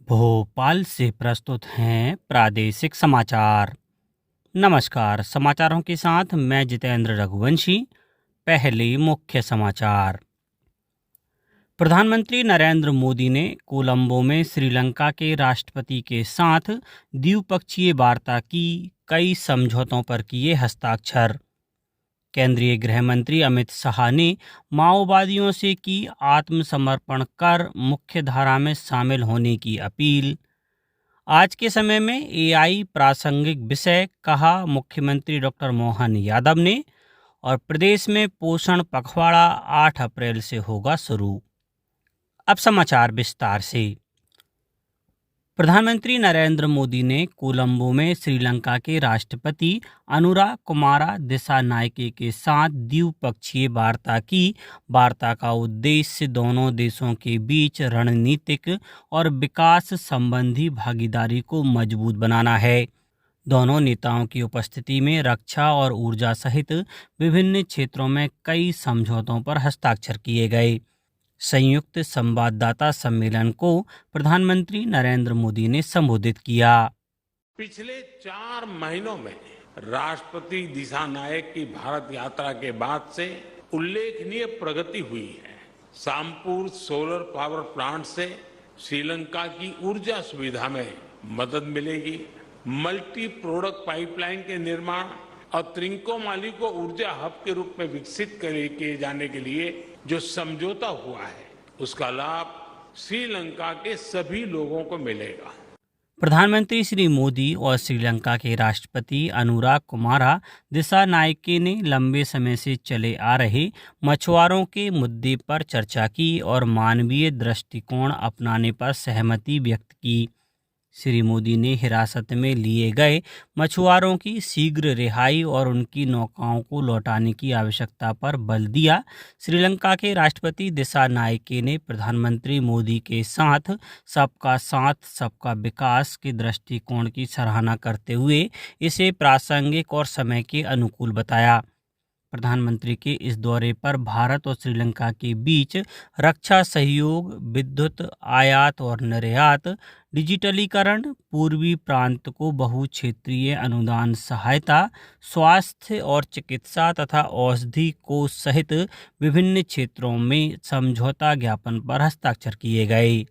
भोपाल से प्रस्तुत हैं प्रादेशिक समाचार। नमस्कार, समाचारों के साथ मैं जितेंद्र रघुवंशी। पहले मुख्य समाचार। प्रधानमंत्री नरेंद्र मोदी ने कोलंबो में श्रीलंका के राष्ट्रपति के साथ द्विपक्षीय वार्ता की, कई समझौतों पर किए हस्ताक्षर। केंद्रीय गृह मंत्री अमित शाह ने माओवादियों से की आत्मसमर्पण कर मुख्यधारा में शामिल होने की अपील। आज के समय में एआई प्रासंगिक विषय, कहा मुख्यमंत्री डॉक्टर मोहन यादव ने। और प्रदेश में पोषण पखवाड़ा 8 अप्रैल से होगा शुरू। अब समाचार विस्तार से। प्रधानमंत्री नरेंद्र मोदी ने कोलंबो में श्रीलंका के राष्ट्रपति अनुरा कुमारा दिसानायके के साथ द्विपक्षीय वार्ता की। वार्ता का उद्देश्य दोनों देशों के बीच रणनीतिक और विकास संबंधी भागीदारी को मजबूत बनाना है। दोनों नेताओं की उपस्थिति में रक्षा और ऊर्जा सहित विभिन्न क्षेत्रों में कई समझौतों पर हस्ताक्षर किए गए। संयुक्त संवाददाता सम्मेलन को प्रधानमंत्री नरेंद्र मोदी ने संबोधित किया। पिछले 4 महीनों में राष्ट्रपति दिसानायक की भारत यात्रा के बाद से उल्लेखनीय प्रगति हुई है। सामपुर सोलर पावर प्लांट से श्रीलंका की ऊर्जा सुविधा में मदद मिलेगी। मल्टी प्रोडक्ट पाइपलाइन के निर्माण और त्रिंकोमाली को ऊर्जा हब के रूप में विकसित किए जाने के लिए जो समझौता हुआ है, उसका लाभ श्रीलंका के सभी लोगों को मिलेगा। प्रधानमंत्री श्री मोदी और श्रीलंका के राष्ट्रपति अनुरा कुमारा दिसानायके ने लंबे समय से चले आ रहे मछुआरों के मुद्दे पर चर्चा की और मानवीय दृष्टिकोण अपनाने पर सहमति व्यक्त की। श्री मोदी ने हिरासत में लिए गए मछुआरों की शीघ्र रिहाई और उनकी नौकाओं को लौटाने की आवश्यकता पर बल दिया। श्रीलंका के राष्ट्रपति दिसानायके ने प्रधानमंत्री मोदी के साथ सबका विकास के दृष्टिकोण की सराहना करते हुए इसे प्रासंगिक और समय के अनुकूल बताया। प्रधानमंत्री के इस दौरे पर भारत और श्रीलंका के बीच रक्षा सहयोग, विद्युत आयात और निर्यात, डिजिटलीकरण, पूर्वी प्रांत को बहुक्षेत्रीय अनुदान सहायता, स्वास्थ्य और चिकित्सा तथा औषधि कोष सहित विभिन्न क्षेत्रों में समझौता ज्ञापन पर हस्ताक्षर किए गए।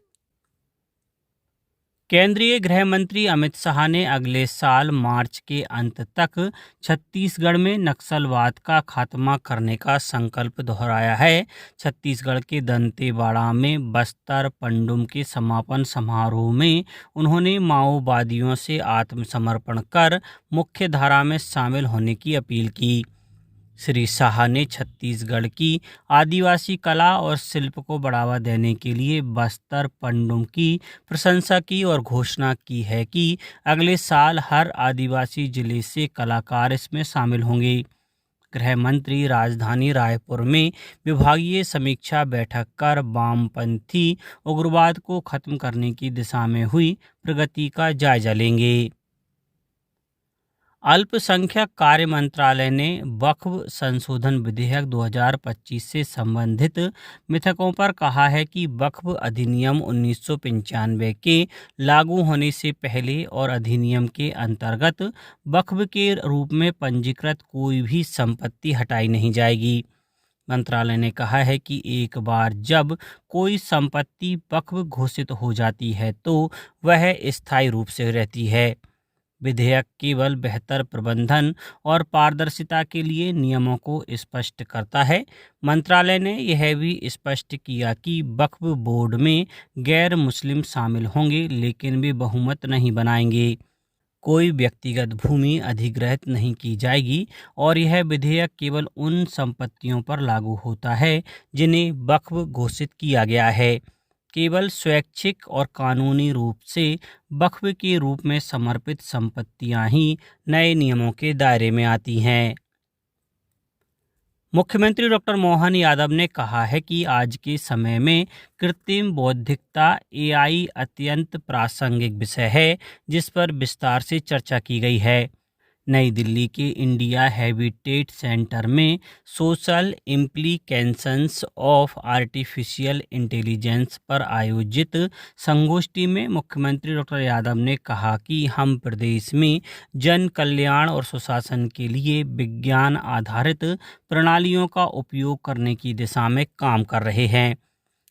केंद्रीय गृह मंत्री अमित शाह ने अगले साल मार्च के अंत तक छत्तीसगढ़ में नक्सलवाद का खात्मा करने का संकल्प दोहराया है। छत्तीसगढ़ के दंतेवाड़ा में बस्तर पंडुम के समापन समारोह में उन्होंने माओवादियों से आत्मसमर्पण कर मुख्यधारा में शामिल होने की अपील की। श्री शाह ने छत्तीसगढ़ की आदिवासी कला और शिल्प को बढ़ावा देने के लिए बस्तर पंडुम की प्रशंसा की और घोषणा की है कि अगले साल हर आदिवासी जिले से कलाकार इसमें शामिल होंगे। गृह मंत्री राजधानी रायपुर में विभागीय समीक्षा बैठक कर वामपंथी उग्रवाद को खत्म करने की दिशा में हुई प्रगति का जायजा लेंगे। अल्पसंख्यक कार्य मंत्रालय ने वक्फ संशोधन विधेयक 2025 से संबंधित मिथकों पर कहा है कि वक्फ अधिनियम 1995 के लागू होने से पहले और अधिनियम के अंतर्गत वक्फ के रूप में पंजीकृत कोई भी संपत्ति हटाई नहीं जाएगी। मंत्रालय ने कहा है कि एक बार जब कोई संपत्ति वक्फ घोषित हो जाती है तो वह स्थायी रूप से रहती है। विधेयक केवल बेहतर प्रबंधन और पारदर्शिता के लिए नियमों को स्पष्ट करता है। मंत्रालय ने यह भी स्पष्ट किया कि वक्फ बोर्ड में गैर मुस्लिम शामिल होंगे, लेकिन वे बहुमत नहीं बनाएंगे। कोई व्यक्तिगत भूमि अधिग्रहित नहीं की जाएगी और यह विधेयक केवल उन संपत्तियों पर लागू होता है जिन्हें वक्फ घोषित किया गया है। केवल स्वैच्छिक और कानूनी रूप से वक्फ के रूप में समर्पित संपत्तियां ही नए नियमों के दायरे में आती हैं। मुख्यमंत्री डॉक्टर मोहन यादव ने कहा है कि आज के समय में कृत्रिम बौद्धिकता एआई अत्यंत प्रासंगिक विषय है जिस पर विस्तार से चर्चा की गई है। नई दिल्ली के इंडिया हैबिटेट सेंटर में social implications of artificial intelligence पर आयोजित संगोष्ठी में मुख्यमंत्री डॉक्टर यादव ने कहा कि हम प्रदेश में जन कल्याण और सुशासन के लिए विज्ञान आधारित प्रणालियों का उपयोग करने की दिशा में काम कर रहे हैं,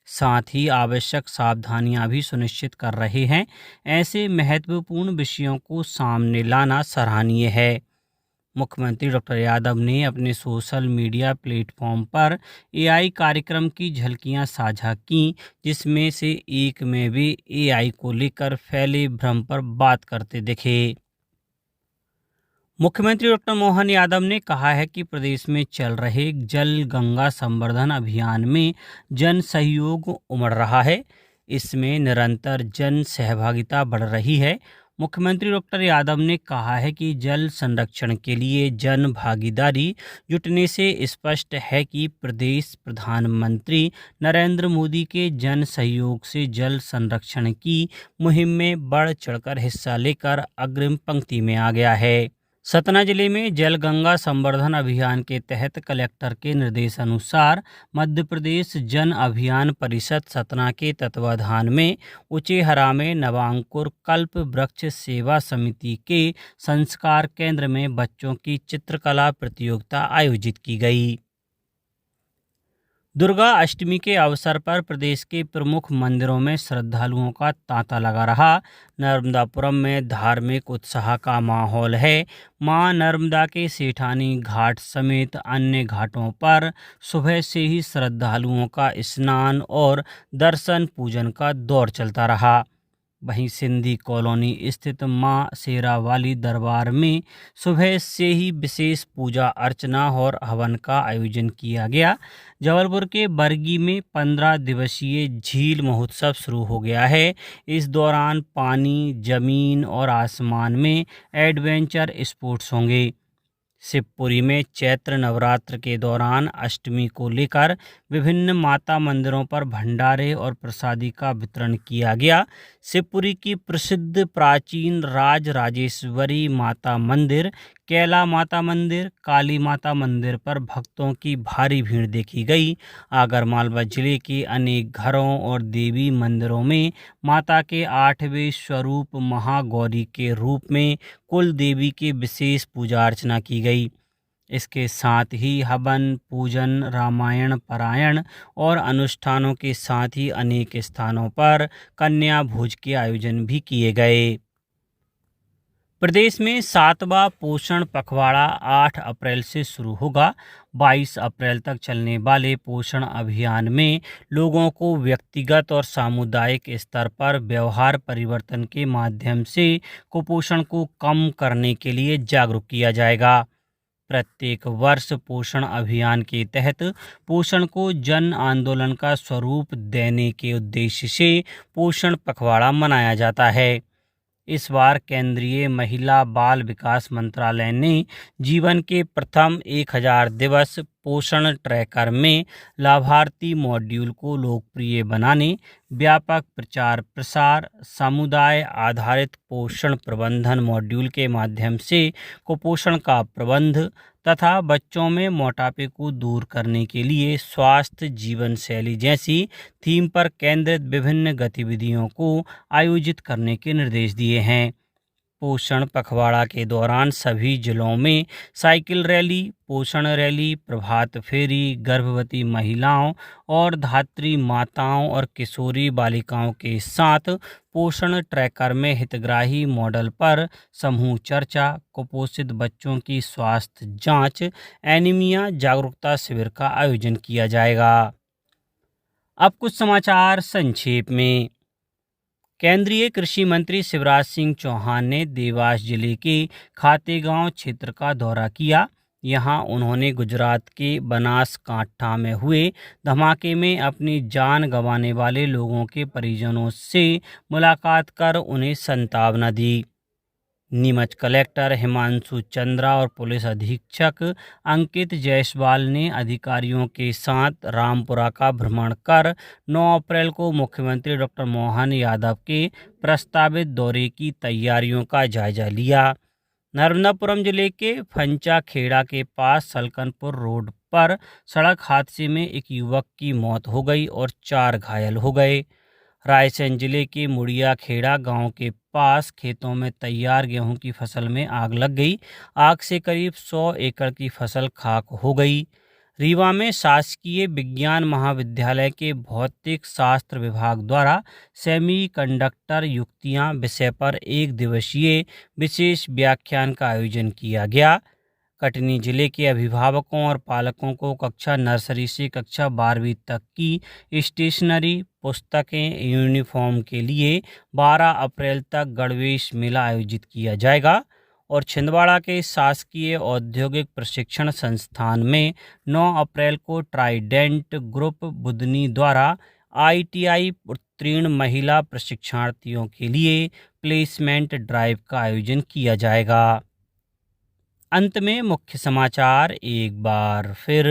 साथ ही आवश्यक सावधानियां भी सुनिश्चित कर रहे हैं। ऐसे महत्वपूर्ण विषयों को सामने लाना सराहनीय है। मुख्यमंत्री डॉक्टर यादव ने अपने सोशल मीडिया प्लेटफॉर्म पर एआई कार्यक्रम की झलकियां साझा की, जिसमें से एक में वे एआई को लेकर फैले भ्रम पर बात करते दिखे। मुख्यमंत्री डॉक्टर मोहन यादव ने कहा है कि प्रदेश में चल रहे जल गंगा संवर्धन अभियान में जन सहयोग उमड़ रहा है। इसमें निरंतर जन सहभागिता बढ़ रही है। मुख्यमंत्री डॉक्टर यादव ने कहा है कि जल संरक्षण के लिए जन भागीदारी जुटने से स्पष्ट है कि प्रदेश प्रधानमंत्री नरेंद्र मोदी के जन सहयोग से जल संरक्षण की मुहिम में बढ़ चढ़कर हिस्सा लेकर अग्रिम पंक्ति में आ गया है। सतना जिले में जल गंगा संवर्धन अभियान के तहत कलेक्टर के निर्देशानुसार मध्य प्रदेश जन अभियान परिषद सतना के तत्वाधान में उचेहरा में नवांकुर कल्प वृक्ष सेवा समिति के संस्कार केंद्र में बच्चों की चित्रकला प्रतियोगिता आयोजित की गई। दुर्गा अष्टमी के अवसर पर प्रदेश के प्रमुख मंदिरों में श्रद्धालुओं का तांता लगा रहा। नर्मदापुरम में धार्मिक उत्साह का माहौल है। मां नर्मदा के सेठानी घाट समेत अन्य घाटों पर सुबह से ही श्रद्धालुओं का स्नान और दर्शन पूजन का दौर चलता रहा। वहीं सिंधी कॉलोनी स्थित मां शेरावाली दरबार में सुबह से ही विशेष पूजा अर्चना और हवन का आयोजन किया गया। जबलपुर के बरगी में 15 दिवसीय झील महोत्सव शुरू हो गया है। इस दौरान पानी, जमीन और आसमान में एडवेंचर स्पोर्ट्स होंगे। शिवपुरी में चैत्र नवरात्र के दौरान अष्टमी को लेकर विभिन्न माता मंदिरों पर भंडारे और प्रसादी का वितरण किया गया। शिवपुरी की प्रसिद्ध प्राचीन राज राजेश्वरी माता मंदिर, कैला माता मंदिर, काली माता मंदिर पर भक्तों की भारी भीड़ देखी गई। आगरमालवा जिले के अनेक घरों और देवी मंदिरों में माता के 8वें स्वरूप महागौरी के रूप में कुल देवी की विशेष पूजा अर्चना की गई। इसके साथ ही हवन, पूजन, रामायण पारायण और अनुष्ठानों के साथ ही अनेक स्थानों पर कन्या भोज के आयोजन भी किए गए। प्रदेश में 7वां पोषण पखवाड़ा 8 अप्रैल से शुरू होगा। 22 अप्रैल तक चलने वाले पोषण अभियान में लोगों को व्यक्तिगत और सामुदायिक स्तर पर व्यवहार परिवर्तन के माध्यम से कुपोषण को कम करने के लिए जागरूक किया जाएगा। प्रत्येक वर्ष पोषण अभियान के तहत पोषण को जन आंदोलन का स्वरूप देने के उद्देश्य से पोषण पखवाड़ा मनाया जाता है। इस बार केंद्रीय महिला बाल विकास मंत्रालय ने जीवन के प्रथम 1000 दिवस पोषण ट्रैकर में लाभार्थी मॉड्यूल को लोकप्रिय बनाने, व्यापक प्रचार प्रसार, समुदाय आधारित पोषण प्रबंधन मॉड्यूल के माध्यम से कुपोषण का प्रबंध तथा बच्चों में मोटापे को दूर करने के लिए स्वास्थ्य जीवन शैली जैसी थीम पर केंद्रित विभिन्न गतिविधियों को आयोजित करने के निर्देश दिए हैं। पोषण पखवाड़ा के दौरान सभी जिलों में साइकिल रैली, पोषण रैली, प्रभात फेरी, गर्भवती महिलाओं और धात्री माताओं और किशोरी बालिकाओं के साथ पोषण ट्रैकर में हितग्राही मॉडल पर समूह चर्चा, कुपोषित बच्चों की स्वास्थ्य जांच, एनीमिया जागरूकता शिविर का आयोजन किया जाएगा। अब कुछ समाचार संक्षेप में। केंद्रीय कृषि मंत्री शिवराज सिंह चौहान ने देवास जिले के खातेगांव क्षेत्र का दौरा किया। यहां उन्होंने गुजरात के बनासकांठा में हुए धमाके में अपनी जान गंवाने वाले लोगों के परिजनों से मुलाकात कर उन्हें सांत्वना दी। नीमच कलेक्टर हिमांशु चंद्रा और पुलिस अधीक्षक अंकित जायसवाल ने अधिकारियों के साथ रामपुरा का भ्रमण कर 9 अप्रैल को मुख्यमंत्री डॉक्टर मोहन यादव के प्रस्तावित दौरे की तैयारियों का जायजा लिया। नर्मदापुरम जिले के फंचाखेड़ा के पास सलकनपुर रोड पर सड़क हादसे में एक युवक की मौत हो गई और 4 घायल हो गए। रायसेन जिले के मुड़िया खेड़ा गांव के पास खेतों में तैयार गेहूं की फसल में आग लग गई। आग से करीब 100 एकड़ की फसल खाक हो गई। रीवा में शासकीय विज्ञान महाविद्यालय के भौतिक शास्त्र विभाग द्वारा सेमीकंडक्टर युक्तियां विषय पर 1 दिवसीय विशेष व्याख्यान का आयोजन किया गया। कटनी जिले के अभिभावकों और पालकों को कक्षा नर्सरी से कक्षा 12वीं तक की स्टेशनरी, पुस्तकें, यूनिफॉर्म के लिए 12 अप्रैल तक गणवेश मेला आयोजित किया जाएगा और छिंदवाड़ा के शासकीय औद्योगिक प्रशिक्षण संस्थान में 9 अप्रैल को ट्राइडेंट ग्रुप बुदनी द्वारा ITI उत्तीर्ण महिला प्रशिक्षणार्थियों के लिए प्लेसमेंट ड्राइव का आयोजन किया जाएगा। अंत में मुख्य समाचार एक बार फिर।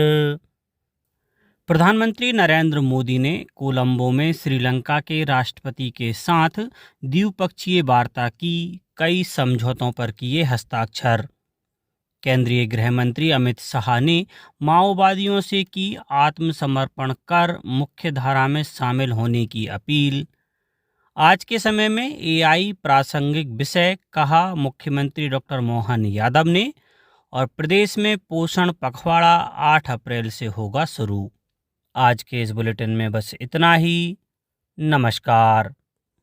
प्रधानमंत्री नरेंद्र मोदी ने कोलंबो में श्रीलंका के राष्ट्रपति के साथ द्विपक्षीय वार्ता की, कई समझौतों पर किए हस्ताक्षर। केंद्रीय गृह मंत्री अमित शाह ने माओवादियों से की आत्मसमर्पण कर मुख्यधारा में शामिल होने की अपील। आज के समय में AI प्रासंगिक विषय, कहा मुख्यमंत्री डॉक्टर मोहन यादव ने। और प्रदेश में पोषण पखवाड़ा 8 अप्रैल से होगा शुरू। आज के इस बुलेटिन में बस इतना ही। नमस्कार।